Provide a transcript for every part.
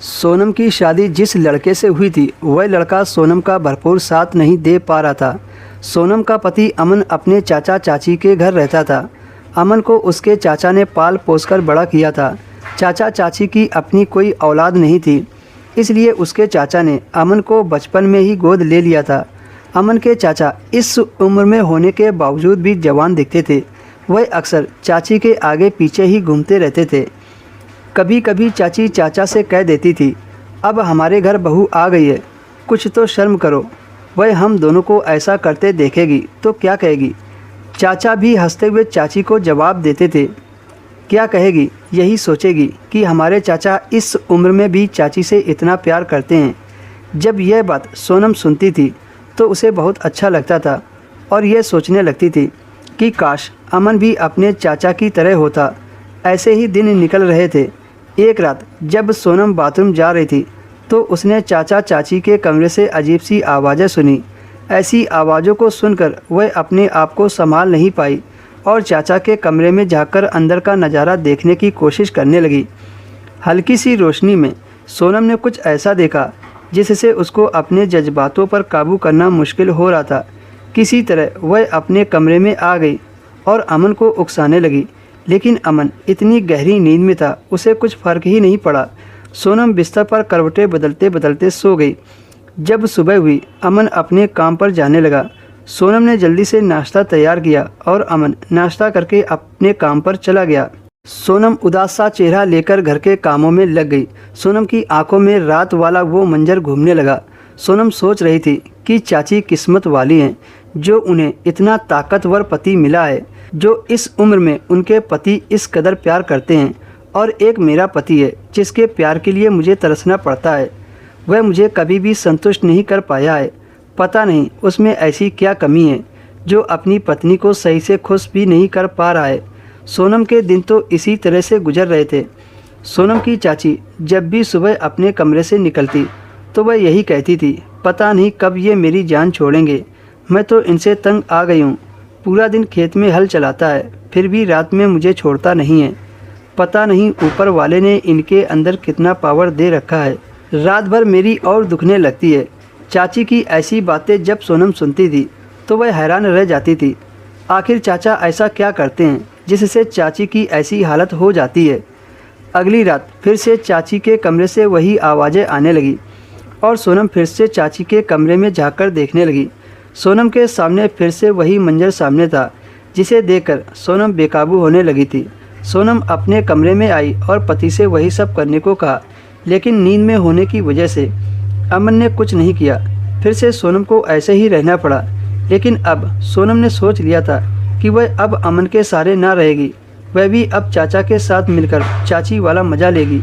सोनम की शादी जिस लड़के से हुई थी वह लड़का सोनम का भरपूर साथ नहीं दे पा रहा था। सोनम का पति अमन अपने चाचा चाची के घर रहता था। अमन को उसके चाचा ने पाल पोसकर बड़ा किया था। चाचा चाची की अपनी कोई औलाद नहीं थी, इसलिए उसके चाचा ने अमन को बचपन में ही गोद ले लिया था। अमन के चाचा इस उम्र में होने के बावजूद भी जवान दिखते थे। वह अक्सर चाची के आगे पीछे ही घूमते रहते थे। कभी कभी चाची चाचा से कह देती थी, अब हमारे घर बहू आ गई है, कुछ तो शर्म करो। वह हम दोनों को ऐसा करते देखेगी तो क्या कहेगी। चाचा भी हंसते हुए चाची को जवाब देते थे। क्या कहेगी, यही सोचेगी कि हमारे चाचा इस उम्र में भी चाची से इतना प्यार करते हैं। जब यह बात सोनम सुनती थी तो उसे बहुत अच्छा लगता था और यह सोचने लगती थी कि काश अमन भी अपने चाचा की तरह होता। ऐसे ही दिन निकल रहे थे। एक रात जब सोनम बाथरूम जा रही थी तो उसने चाचा चाची के कमरे से अजीब सी आवाज़ें सुनी। ऐसी आवाज़ों को सुनकर वह अपने आप को संभाल नहीं पाई और चाचा के कमरे में जाकर अंदर का नज़ारा देखने की कोशिश करने लगी। हल्की सी रोशनी में सोनम ने कुछ ऐसा देखा जिससे उसको अपने जज्बातों पर काबू करना मुश्किल हो रहा था। किसी तरह वह अपने कमरे में आ गई और अमन को उकसाने लगी, लेकिन अमन इतनी गहरी नींद में था उसे कुछ फ़र्क ही नहीं पड़ा। सोनम बिस्तर पर करवटें बदलते बदलते सो गई। जब सुबह हुई अमन अपने काम पर जाने लगा। सोनम ने जल्दी से नाश्ता तैयार किया और अमन नाश्ता करके अपने काम पर चला गया। सोनम उदास सा चेहरा लेकर घर के कामों में लग गई। सोनम की आंखों में रात वाला वो मंजर घूमने लगा। सोनम सोच रही थी कि चाची किस्मत वाली हैं जो उन्हें इतना ताकतवर पति मिला है, जो इस उम्र में उनके पति इस कदर प्यार करते हैं। और एक मेरा पति है जिसके प्यार के लिए मुझे तरसना पड़ता है। वह मुझे कभी भी संतुष्ट नहीं कर पाया है। पता नहीं उसमें ऐसी क्या कमी है जो अपनी पत्नी को सही से खुश भी नहीं कर पा रहा है। सोनम के दिन तो इसी तरह से गुजर रहे थे। सोनम की चाची जब भी सुबह अपने कमरे से निकलती तो वह यही कहती थी, पता नहीं कब ये मेरी जान छोड़ेंगे। मैं तो इनसे तंग आ गई हूँ। पूरा दिन खेत में हल चलाता है, फिर भी रात में मुझे छोड़ता नहीं है। पता नहीं ऊपर वाले ने इनके अंदर कितना पावर दे रखा है। रात भर मेरी और दुखने लगती है। चाची की ऐसी बातें जब सोनम सुनती थी तो वह हैरान रह जाती थी। आखिर चाचा ऐसा क्या करते हैं जिससे चाची की ऐसी हालत हो जाती है। अगली रात फिर से चाची के कमरे से वही आवाज़ें आने लगी और सोनम फिर से चाची के कमरे में जाकर देखने लगी। सोनम के सामने फिर से वही मंजर सामने था जिसे देखकर सोनम बेकाबू होने लगी थी। सोनम अपने कमरे में आई और पति से वही सब करने को कहा, लेकिन नींद में होने की वजह से अमन ने कुछ नहीं किया। फिर से सोनम को ऐसे ही रहना पड़ा। लेकिन अब सोनम ने सोच लिया था कि वह अब अमन के सहारे ना रहेगी। वह भी अब चाचा के साथ मिलकर चाची वाला मजा लेगी।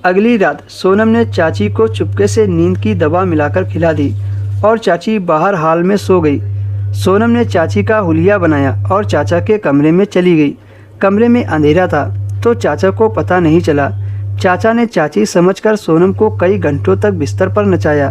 अगली रात सोनम ने चाची को चुपके से नींद की दवा मिलाकर खिला दी और चाची बाहर हाल में सो गई। सोनम ने चाची का हुलिया बनाया और चाचा के कमरे में चली गई। कमरे में अंधेरा था तो चाचा को पता नहीं चला। चाचा ने चाची समझकर सोनम को कई घंटों तक बिस्तर पर नचाया।